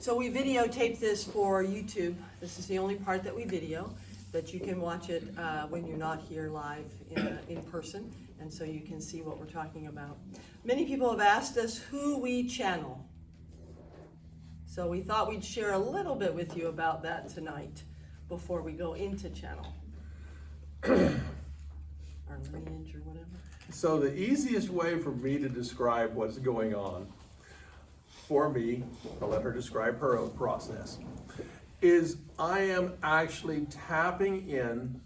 So we videotaped this for YouTube. This is the only part that we video, but you can watch it when you're not here live in person, and so you can see what we're talking about. Many people have asked us who we channel. So we thought we'd share a little bit with you about that tonight before we go into channel. Our lineage or whatever. So the easiest way for me to describe what's going on, for me, I'll let her describe her own process, is I am actually tapping in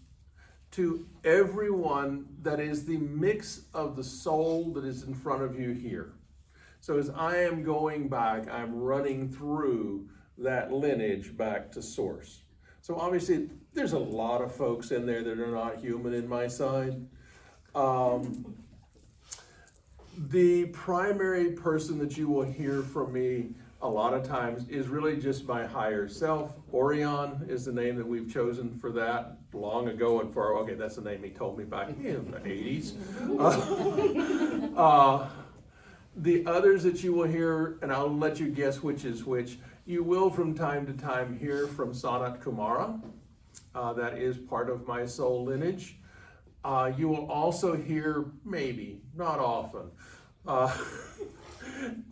to everyone that is the mix of the soul that is in front of you here. So as I am going back, I'm running through that lineage back to source. So obviously, there's a lot of folks in there that are not human in my side. The primary person that you will hear from me a lot of times is really just my higher self. Orion is the name that we've chosen for that long ago and far. Okay, that's the name he told me back in the 80s. The others that you will hear, and I'll let you guess which is which, you will from time to time hear from Sanat Kumara. That is part of my soul lineage. You will also hear, maybe, not often,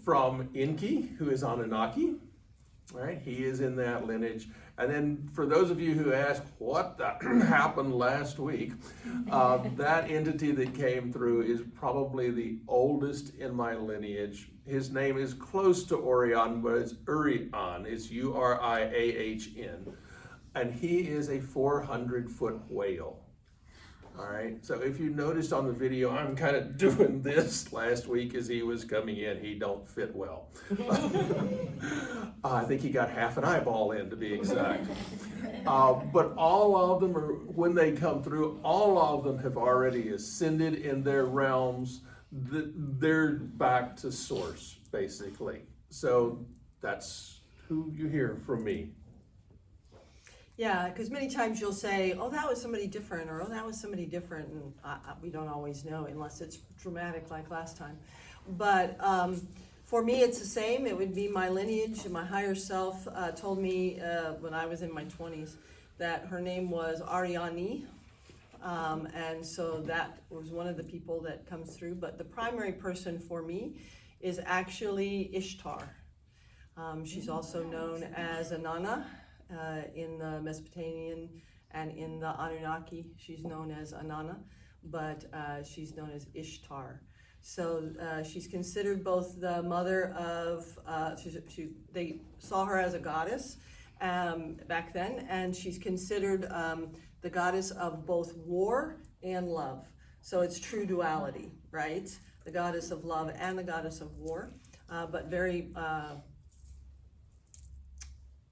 from Enki, who is Anunnaki. Right? He is in that lineage. And then for those of you who ask what happened last week, that entity that came through is probably the oldest in my lineage. His name is close to Orion, but it's Urian. It's Uriahn. And he is a 400-foot whale. All right, so if you noticed on the video, I'm kind of doing this last week as he was coming in. He don't fit well. I think he got half an eyeball in, to be exact. But all of them, are, when they come through, all of them have already ascended in their realms. They're back to source, basically. So that's who you hear from me. Yeah, because many times you'll say, oh, that was somebody different, or oh, that was somebody different, and we don't always know unless it's dramatic like last time. But for me, it's the same. It would be my lineage, and my higher self told me when I was in my 20s that her name was Ariani, and so that was one of the people that comes through. But the primary person for me is actually Ishtar. She's also known as Inanna. In the Mesopotamian and in the Anunnaki, she's known as Inanna, but she's known as Ishtar. So she's considered both the mother of, they saw her as a goddess back then, and she's considered the goddess of both war and love. So it's true duality, right? The goddess of love and the goddess of war, but very,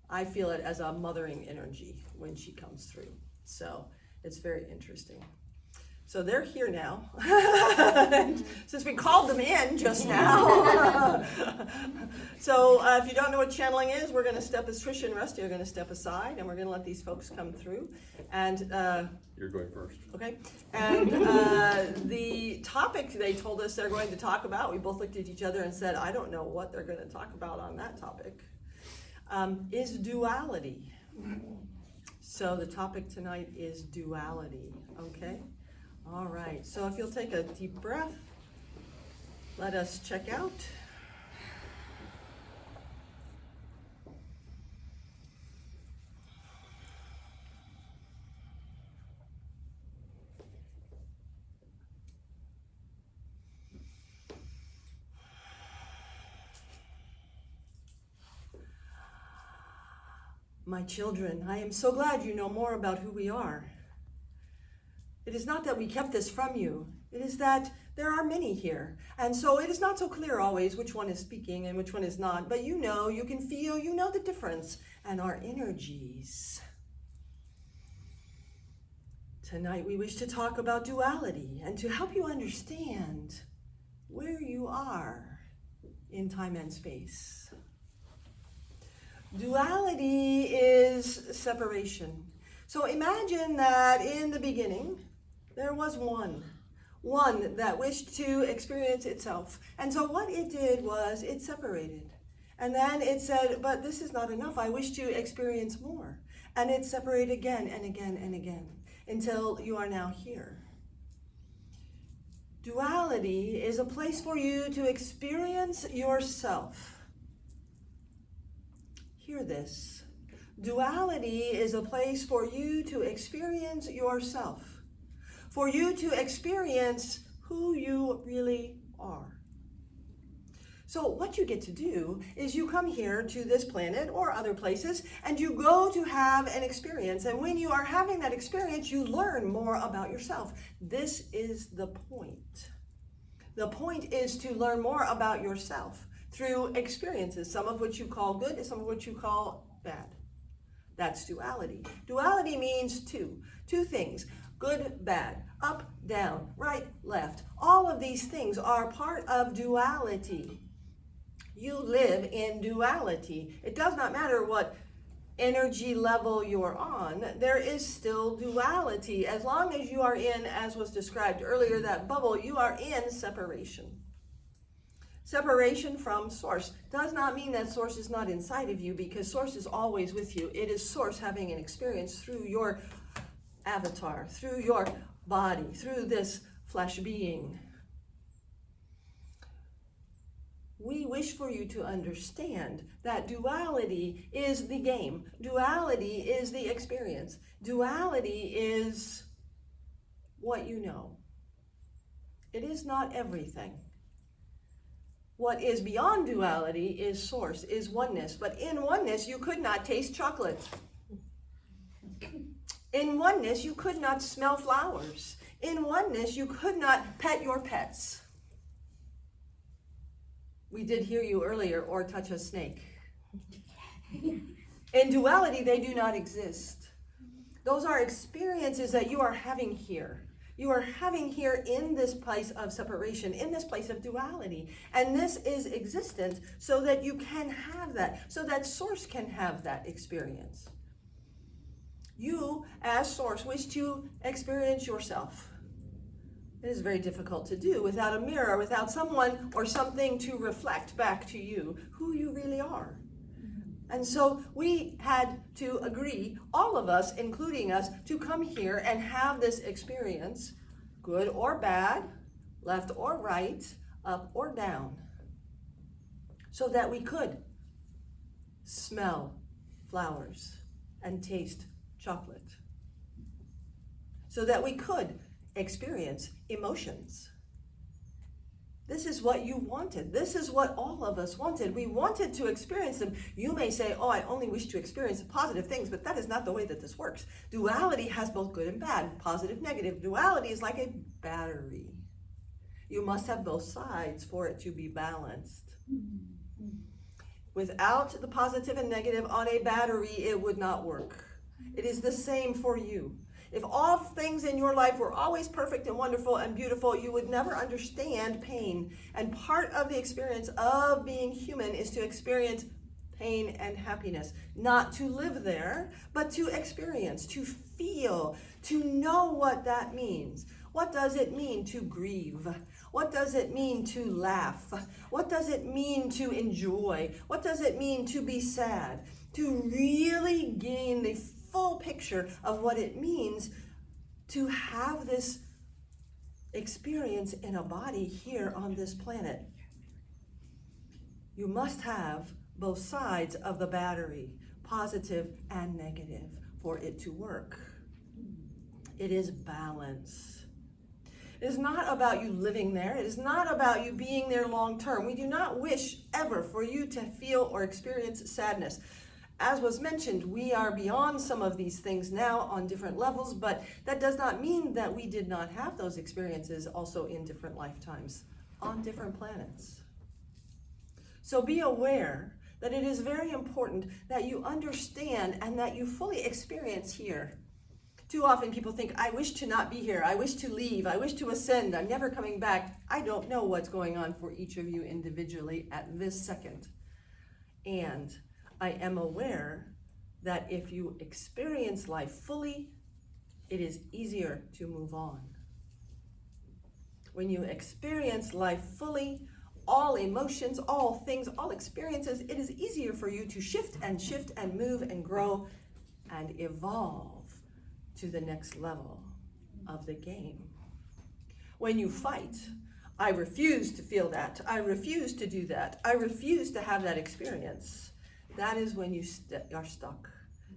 I feel it as a mothering energy when she comes through. So it's very interesting. So they're here now. Since we called them in just now. So if you don't know what channeling is, we're going to step, as Tricia and Rusty are going to step aside, and we're going to let these folks come through. And you're going first. Okay. And the topic they told us they're going to talk about, we both looked at each other and said, I don't know what they're going to talk about on that topic. Is duality. So the topic tonight is duality, okay? All right, so if you'll take a deep breath, let us check out. My children, I am so glad you know more about who we are. It is not that we kept this from you. It is that there are many here. And so it is not so clear always which one is speaking and which one is not. But you know, you can feel, you know the difference. And our energies. Tonight we wish to talk about duality and to help you understand where you are in time and space. Duality is separation. So imagine that in the beginning, there was one that wished to experience itself. And so what it did was it separated. And then it said, but this is not enough. I wish to experience more. And it separated again and again and again until you are now here. Duality is a place for you to experience yourself. Hear this. Duality is a place for you to experience yourself. For you to experience who you really are. So what you get to do is you come here to this planet or other places and you go to have an experience. And when you are having that experience, you learn more about yourself. This is the point. The point is to learn more about yourself through experiences, some of which you call good and some of which you call bad. That's duality. Duality means two things. Good, bad, up, down, right, left. All of these things are part of duality. You live in duality. It does not matter what energy level you're on, there is still duality. As long as you are in, as was described earlier, that bubble, you are in separation. Separation from source does not mean that source is not inside of you, because source is always with you. It is source having an experience through your avatar, through your body, through this flesh being. We wish for you to understand that duality is the game. Duality is the experience. Duality is what you know. It is not everything. What is beyond duality is source, is oneness. But in oneness, you could not taste chocolate. In oneness, you could not smell flowers. In oneness, you could not pet your pets. We did hear you earlier, or touch a snake. In duality, they do not exist. Those are experiences that you are having here. You are having here in this place of separation, in this place of duality. And this is existence so that you can have that, so that source can have that experience. You, as source, wish to experience yourself. It is very difficult to do without a mirror, without someone or something to reflect back to you who you really are. And so we had to agree, all of us, including us, to come here and have this experience, good or bad, left or right, up or down, so that we could smell flowers and taste chocolate, so that we could experience emotions. This is what you wanted. This is what all of us wanted. We wanted to experience them. You may say, oh, I only wish to experience positive things, but that is not the way that this works. Duality has both good and bad, positive, negative. Duality is like a battery. You must have both sides for it to be balanced. Without the positive and negative on a battery, it would not work. It is the same for you. If all things in your life were always perfect and wonderful and beautiful, you would never understand pain. And part of the experience of being human is to experience pain and happiness. Not to live there, but to experience, to feel, to know what that means. What does it mean to grieve? What does it mean to laugh? What does it mean to enjoy? What does it mean to be sad? To really gain the full picture of what it means to have this experience in a body here on this planet. You must have both sides of the battery, positive and negative, for it to work. It is balance. It is not about you living there. It is not about you being there long term. We do not wish ever for you to feel or experience sadness. As was mentioned, we are beyond some of these things now on different levels, but that does not mean that we did not have those experiences also in different lifetimes, on different planets. So be aware that it is very important that you understand and that you fully experience here. Too often people think, I wish to not be here, I wish to leave, I wish to ascend, I'm never coming back. I don't know what's going on for each of you individually at this second. And I am aware that if you experience life fully, it is easier to move on. When you experience life fully, all emotions, all things, all experiences, it is easier for you to shift and move and grow and evolve to the next level of the game. When you fight, I refuse to feel that. I refuse to do that. I refuse to have that experience. That is when you are stuck.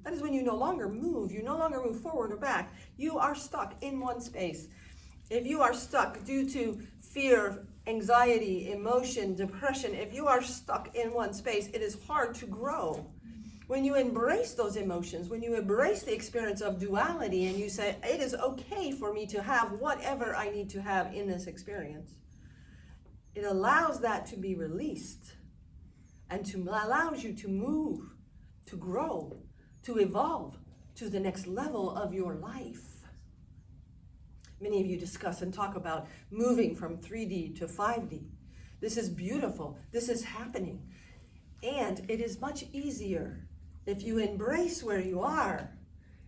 That is when you no longer move. You no longer move forward or back. You are stuck in one space. If you are stuck due to fear, anxiety, emotion, depression, if you are stuck in one space, it is hard to grow. When you embrace those emotions, when you embrace the experience of duality and you say, it is okay for me to have whatever I need to have in this experience, it allows that to be released and allows you to move, to grow, to evolve to the next level of your life. Many of you discuss and talk about moving from 3D to 5D. This is beautiful. This is happening. And it is much easier if you embrace where you are.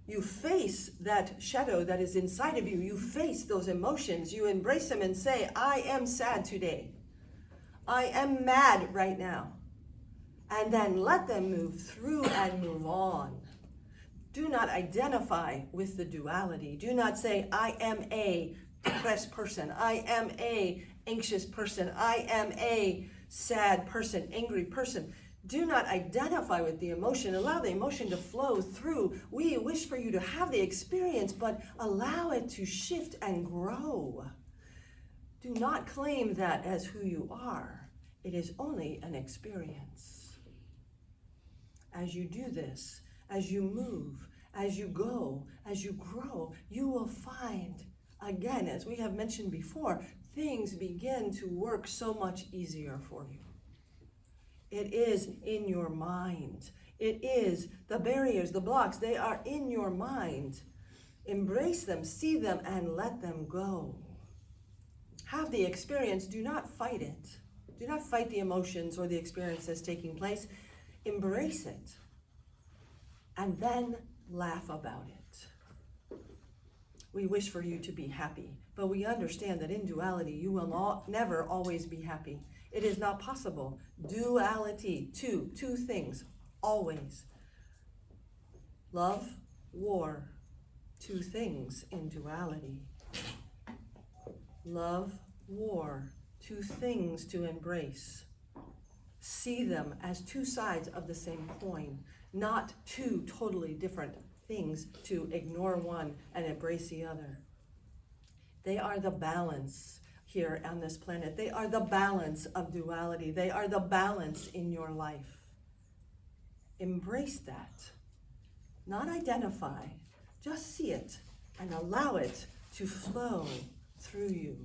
You face that shadow that is inside of you. You face those emotions. You embrace them and say, I am sad today. I am mad right now. And then let them move through and move on. Do not identify with the duality. Do not say, I am a depressed person. I am a anxious person. I am a sad person, angry person. Do not identify with the emotion. Allow the emotion to flow through. We wish for you to have the experience, but allow it to shift and grow. Do not claim that as who you are. It is only an experience. As you do this, as you move, as you go, as you grow, you will find, again, as we have mentioned before, things begin to work so much easier for you. It is in your mind. It is the barriers, the blocks, they are in your mind. Embrace them, see them, and let them go. Have the experience, do not fight it. Do not fight the emotions or the experience that's taking place. Embrace it. And then laugh about it. We wish for you to be happy, but we understand that in duality, you will never always be happy. It is not possible. Duality, two things, always. Love, war, two things in duality. Love, war, two things to embrace. See them as two sides of the same coin, not two totally different things to ignore one and embrace the other. They are the balance here on this planet. They are the balance of duality. They are the balance in your life. Embrace that. Not identify, just see it and allow it to flow through you.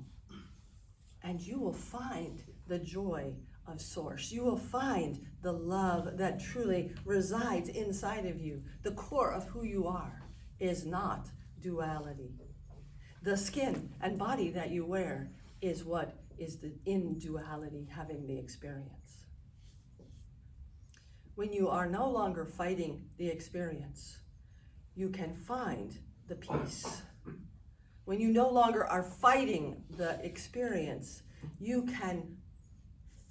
And you will find the joy of Source. You will find the love that truly resides inside of you. The core of who you are is not duality. The skin and body that you wear is what is the in duality having the experience. When you are no longer fighting the experience, you can find the peace. When you no longer are fighting the experience, you can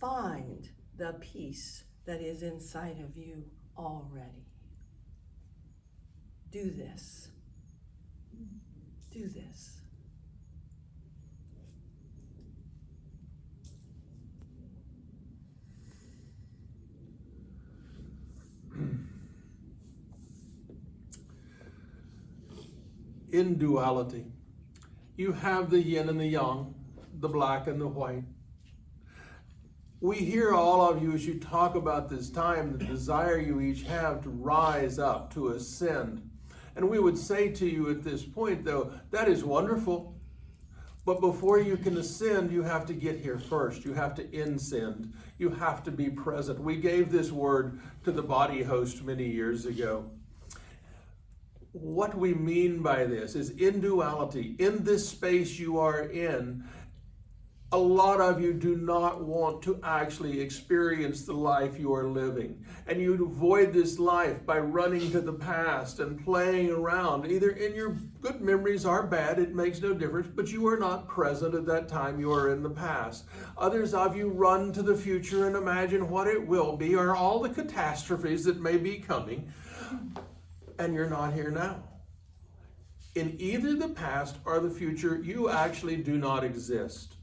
find the peace that is inside of you already. Do this. Do this. In duality, you have the yin and the yang, the black and the white. We hear all of you as you talk about this time, the desire you each have to rise up, to ascend. And we would say to you at this point, though, that is wonderful. But before you can ascend, you have to get here first. You have to ascend. You have to be present. We gave this word to the body host many years ago. What we mean by this is in duality, in this space you are in, A lot of you do not want to actually experience the life you are living. And you avoid this life by running to the past and playing around. Either in your good memories or bad, it makes no difference, but you are not present at that time, you are in the past. Others of you run to the future and imagine what it will be or all the catastrophes that may be coming, and you're not here now. In either the past or the future, you actually do not exist.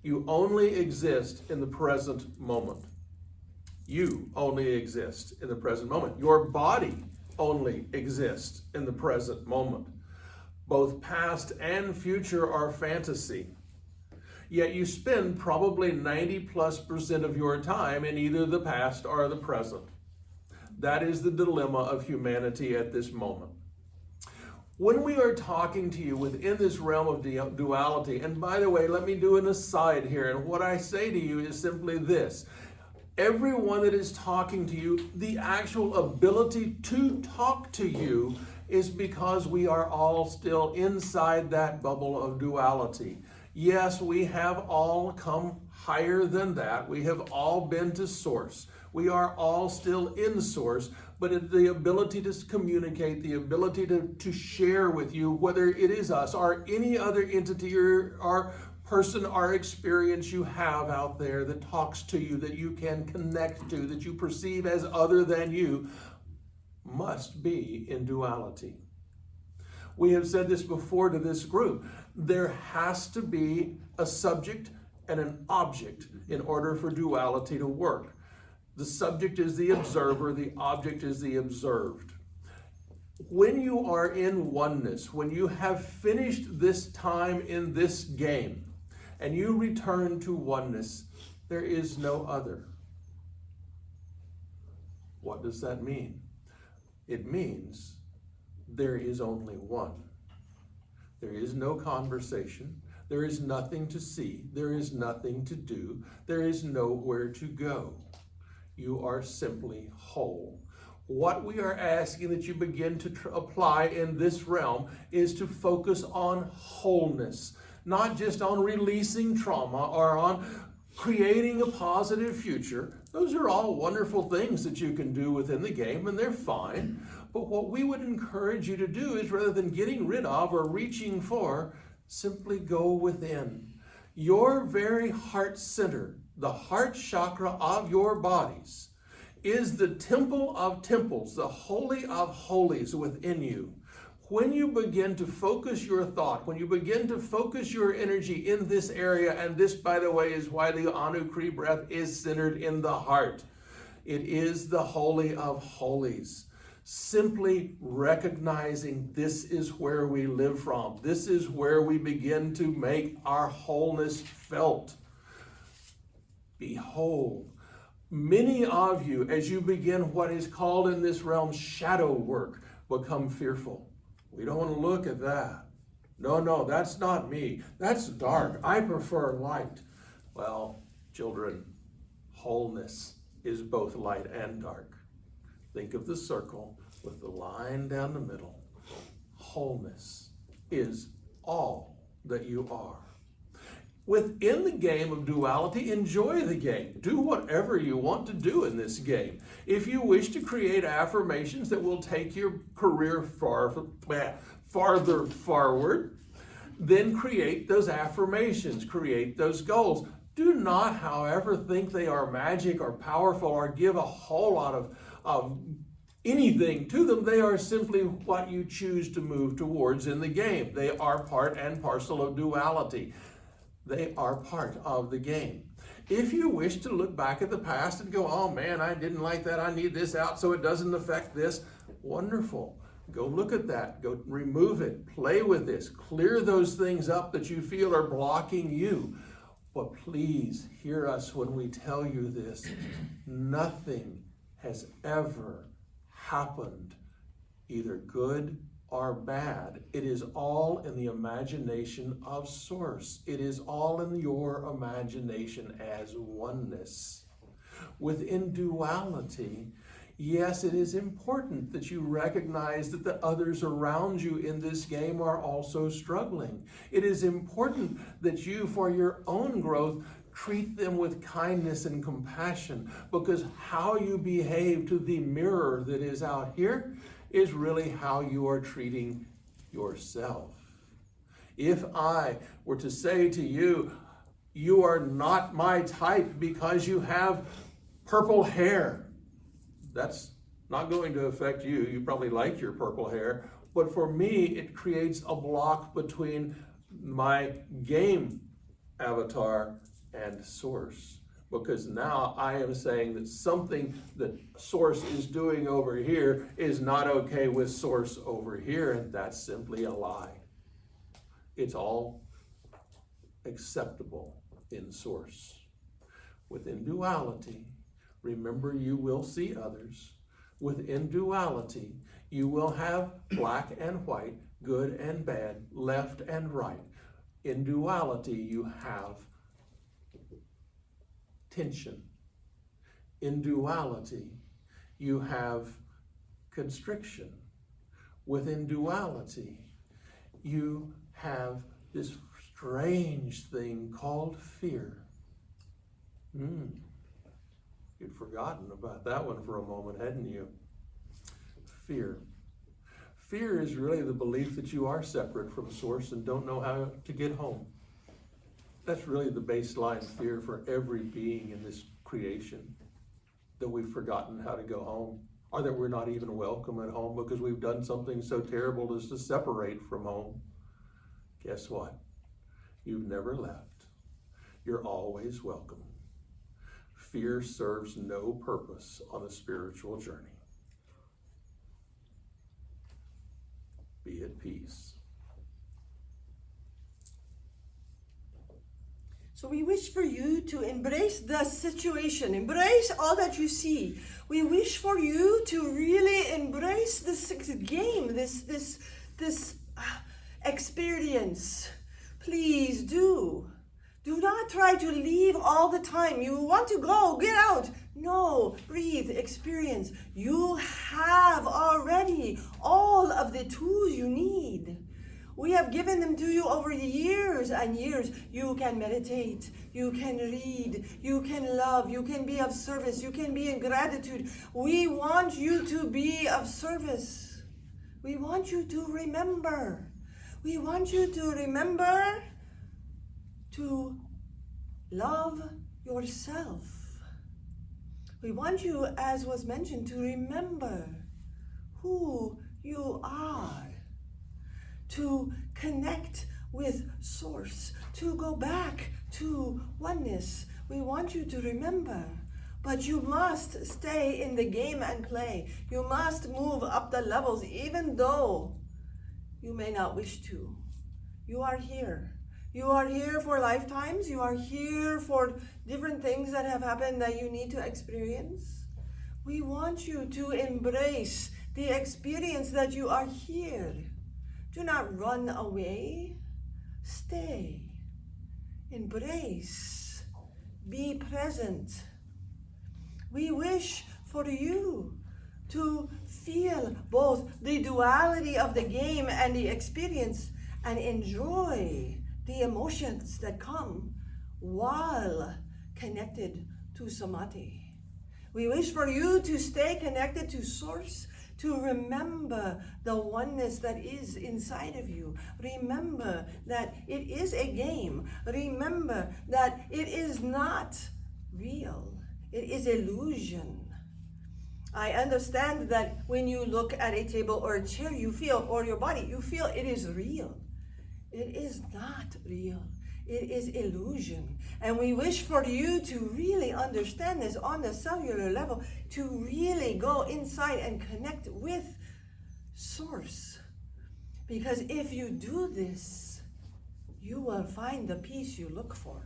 You only exist in the present moment. You only exist in the present moment. Your body only exists in the present moment. Both past and future are fantasy. Yet you spend probably 90+% of your time in either the past or the present. That is the dilemma of humanity at this moment. When we are talking to you within this realm of duality, and by the way, let me do an aside here, and what I say to you is simply this. Everyone that is talking to you, the actual ability to talk to you is because we are all still inside that bubble of duality. Yes, we have all come higher than that. We have all been to source. We are all still in source, but the ability to communicate, the ability to share with you, whether it is us or any other entity or person or experience you have out there that talks to you, that you can connect to, that you perceive as other than you, must be in duality. We have said this before to this group. There has to be a subject and an object in order for duality to work. The subject is the observer, the object is the observed. When you are in oneness, when you have finished this time in this game, and you return to oneness, there is no other. What does that mean? It means there is only one. There is no conversation. There is nothing to see. There is nothing to do. There is nowhere to go. You are simply whole. What we are asking that you begin to apply in this realm is to focus on wholeness, not just on releasing trauma or on creating a positive future. Those are all wonderful things that you can do within the game, and they're fine. But what we would encourage you to do is, rather than getting rid of or reaching for, simply go within. Your very heart center, the heart chakra of your bodies, is the temple of temples, the holy of holies within you. When you begin to focus your thought, when you begin to focus your energy in this area, and this, by the way, is why the anukrihealing breath is centered in the heart. It is the holy of holies. Simply recognizing this is where we live from. This is where we begin to make our wholeness felt. Behold, many of you, as you begin what is called in this realm shadow work, become fearful. We don't want to look at that. No, that's not me. That's dark. I prefer light. Well, children, wholeness is both light and dark. Think of the circle with the line down the middle. Wholeness is all that you are. Within the game of duality, enjoy the game. Do whatever you want to do in this game. If you wish to create affirmations that will take your career farther forward, then create those affirmations, create those goals. Do not, however, think they are magic or powerful or give a whole lot of anything to them. They are simply what you choose to move towards in the game. They are part and parcel of duality. They are part of the game. If you wish to look back at the past and go, oh man, I didn't like that, I need this out so it doesn't affect this, wonderful. Go look at that, go remove it, play with this, clear those things up that you feel are blocking you. But please hear us when we tell you this. Nothing has ever happened, either good or bad. It is all in the imagination of Source. It is all in your imagination as oneness. Within duality, Yes, it is important that you recognize that the others around you in this game are also struggling. It is important that you, for your own growth, treat them with kindness and compassion, because how you behave to the mirror that is out here is really how you are treating yourself. If I were to say to you, you are not my type because you have purple hair, that's not going to affect you. You probably like your purple hair. But for me, it creates a block between my game avatar and Source. Because now I am saying that something that Source is doing over here is not okay with Source over here, and that's simply a lie. It's all acceptable in Source. Within duality, remember, you will see others. Within duality, you will have black and white, good and bad, left and right. In duality, you have tension. In duality, you have constriction. Within duality, you have this strange thing called fear. You'd forgotten about that one for a moment, hadn't you? Fear. Fear is really the belief that you are separate from Source and don't know how to get home. That's really the baseline fear for every being in this creation, that we've forgotten how to go home, or that we're not even welcome at home because we've done something so terrible as to separate from home. Guess what? You've never left. You're always welcome. Fear serves no purpose on a spiritual journey. Be at peace. So we wish for you to embrace the situation, embrace all that you see. We wish for you to really embrace this game, this experience. Please do. Do not try to leave all the time. You want to go, get out. No, breathe, experience. You have already all of the tools you need. We have given them to you over years and years. You can meditate, you can read, you can love, you can be of service, you can be in gratitude. We want you to be of service. We want you to remember. We want you to remember to love yourself. We want you, as was mentioned, to remember who you are, to connect with Source, to go back to oneness. We want you to remember, but you must stay in the game and play. You must move up the levels, even though you may not wish to. You are here. You are here for lifetimes. You are here for different things that have happened that you need to experience. We want you to embrace the experience that you are here. Do not run away. Stay. Embrace. Be present. We wish for you to feel both the duality of the game and the experience and enjoy the emotions that come while connected to samadhi. We wish for you to stay connected to Source, to remember the oneness that is inside of you. Remember that it is a game. Remember that it is not real. It is illusion. I understand that when you look at a table or a chair, you feel, or your body, you feel it is real. It is not real. It is illusion. And we wish for you to really understand this on the cellular level, to really go inside and connect with Source. Because if you do this, you will find the peace you look for.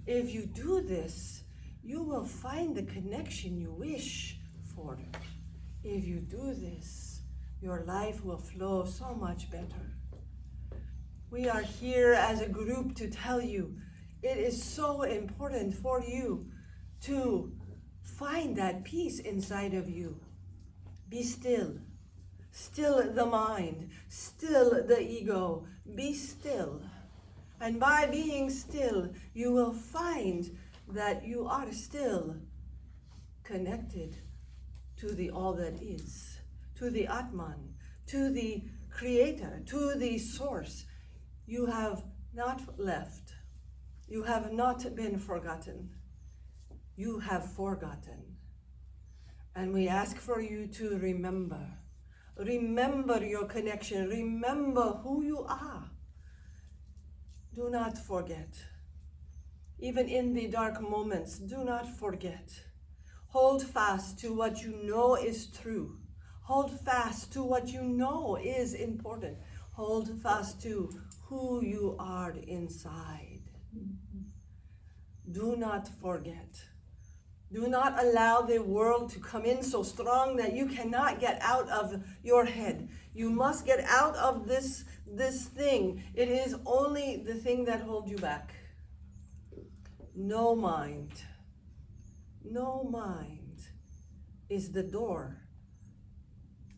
If you do this, you will find the connection you wish for. If you do this, your life will flow so much better. We are here as a group to tell you it is so important for you to Find that peace inside of you. Be still. Still the mind. Still the ego. Be still. And by being still, you will find that you are still connected to the all that is, to the Atman, to the Creator, to the Source. You have not left. You have not been forgotten. You have forgotten. And we ask for you to remember. Remember your connection. Remember who you are. Do not forget. Even in the dark moments, do not forget. Hold fast to what you know is true. Hold fast to what you know is important. Hold fast to who you are inside. Do not forget. Do not allow the world to come in so strong that you cannot get out of your head. You must get out of this thing. It is only the thing that holds you back. No mind. No mind is the door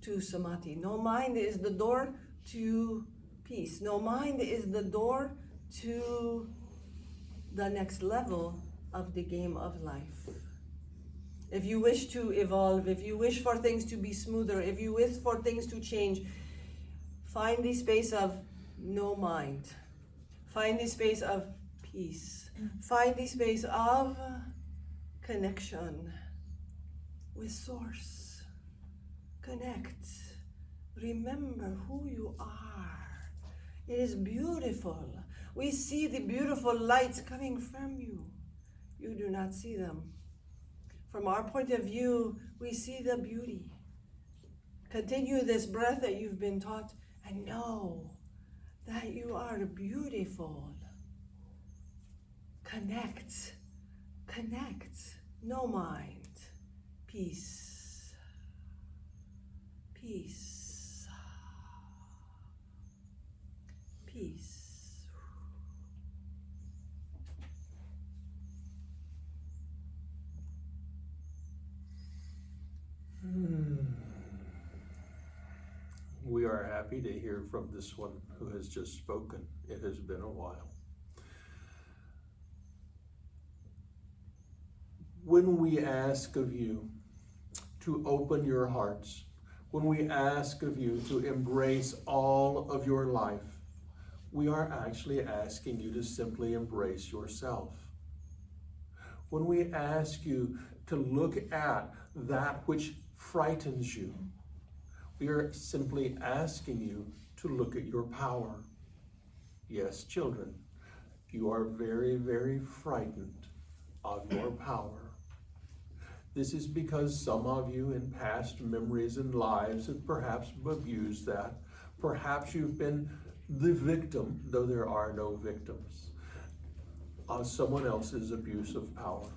to samadhi. No mind is the door to peace. No mind is the door to the next level of the game of life. If you wish to evolve, if you wish for things to be smoother, if you wish for things to change, find the space of no mind. Find the space of peace. Find the space of connection with Source. Connect. Remember who you are. It is beautiful. We see the beautiful lights coming from you. You do not see them. From our point of view, we see the beauty. Continue this breath that you've been taught and know that you are beautiful. Connect. Connect. No mind. Peace. Peace. Peace. We are happy to hear from this one who has just spoken. It has been a while. When we ask of you to open your hearts, when we ask of you to embrace all of your life, we are actually asking you to simply embrace yourself. When we ask you to look at that which frightens you, we are simply asking you to look at your power. Yes, children, you are very, very frightened of your power. This is because some of you in past memories and lives have perhaps abused that. Perhaps you've been the victim, though there are no victims, of someone else's abuse of power.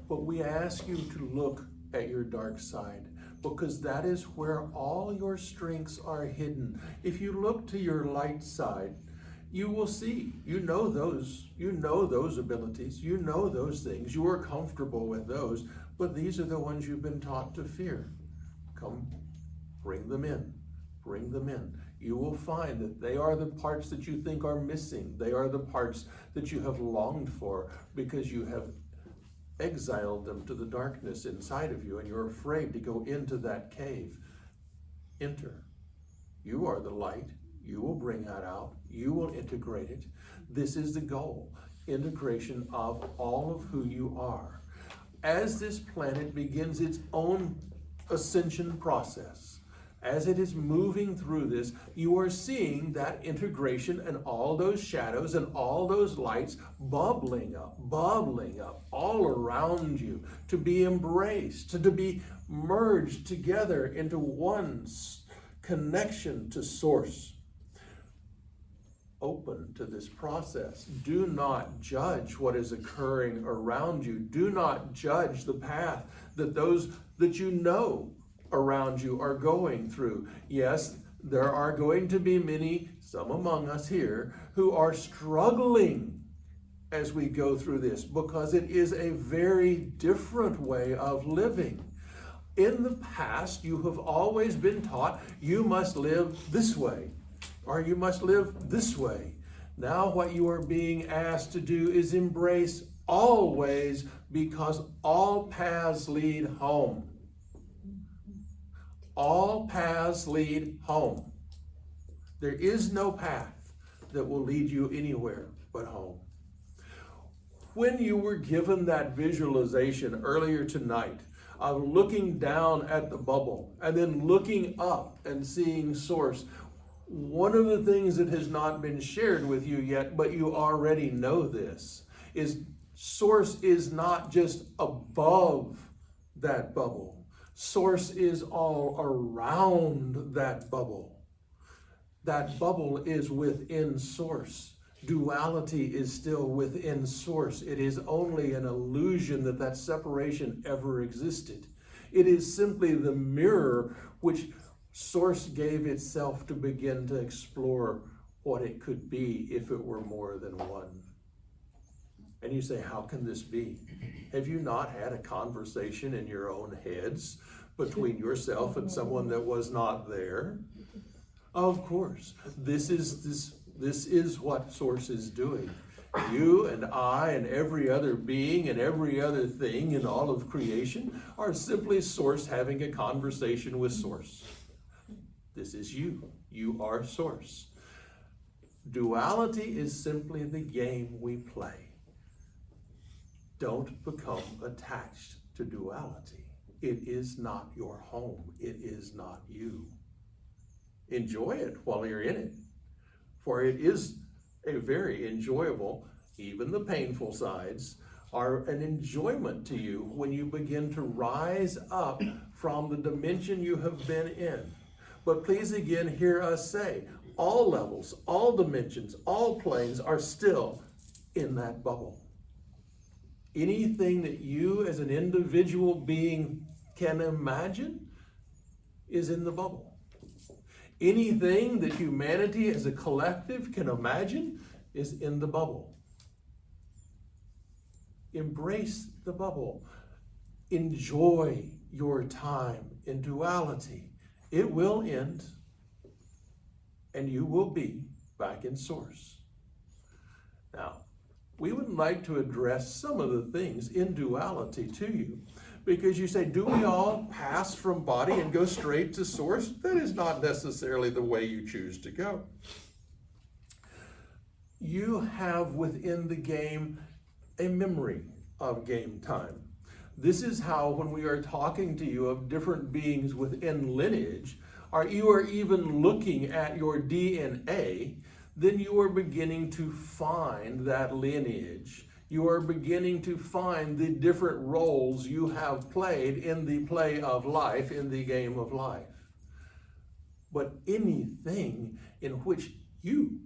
But we ask you to look at your dark side, because that is where all your strengths are hidden. If you look to your light side, you will see, you know those abilities, you know those things, you are comfortable with those, but these are the ones you've been taught to fear. Come, bring them in, bring them in. You will find that they are the parts that you think are missing. They are the parts that you have longed for because you have exiled them to the darkness inside of you, and you're afraid to go into that cave. Enter. You are the light. You will bring that out. You will integrate it. This is the goal. Integration of all of who you are. As this planet begins its own ascension process, as it is moving through this, you are seeing that integration and all those shadows and all those lights bubbling up all around you to be embraced, to be merged together into one connection to Source. Open to this process. Do not judge what is occurring around you. Do not judge the path that those that you know around you are going through. Yes, there are going to be many, some among us here, who are struggling as we go through this, because it is a very different way of living. In the past, you have always been taught you must live this way, or you must live this way. Now what you are being asked to do is embrace all ways, because all paths lead home. All paths lead home. There is no path that will lead you anywhere but home. When you were given that visualization earlier tonight of looking down at the bubble and then looking up and seeing Source, one of the things that has not been shared with you yet, but you already know this, is Source is not just above that bubble. Source is all around that bubble. That bubble is within Source. Duality is still within Source. It is only an illusion that that separation ever existed. It is simply the mirror which Source gave itself to begin to explore what it could be if it were more than one. And you say, how can this be? Have you not had a conversation in your own heads between yourself and someone that was not there? Of course. This is what Source is doing. You and I and every other being and every other thing in all of creation are simply Source having a conversation with Source. This is you. You are Source. Duality is simply the game we play. Don't become attached to duality. It is not your home. It is not you. Enjoy it while you're in it, for it is a very enjoyable, even the painful sides are an enjoyment to you when you begin to rise up from the dimension you have been in. But please again hear us say, all levels, all dimensions, all planes are still in that bubble. Anything that you as an individual being can imagine is in the bubble. Anything that humanity as a collective can imagine is in the bubble. Embrace the bubble. Enjoy your time in duality. It will end, and you will be back in Source. Now, we would like to address some of the things in duality to you, because you say, do we all pass from body and go straight to Source? That is not necessarily the way you choose to go. You have within the game a memory of game time. This is how, when we are talking to you of different beings within lineage, or you are even looking at your DNA, then you are beginning to find that lineage. You are beginning to find the different roles you have played in the play of life, in the game of life. But anything in which you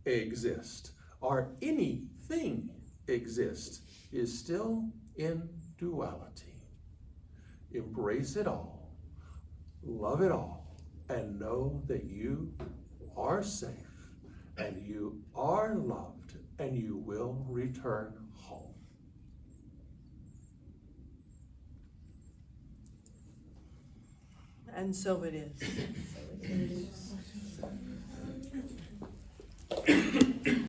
exist, or anything exists, is still in duality. Embrace it all, love it all, and know that you are safe, and you are loved, and you will return home. And so it is.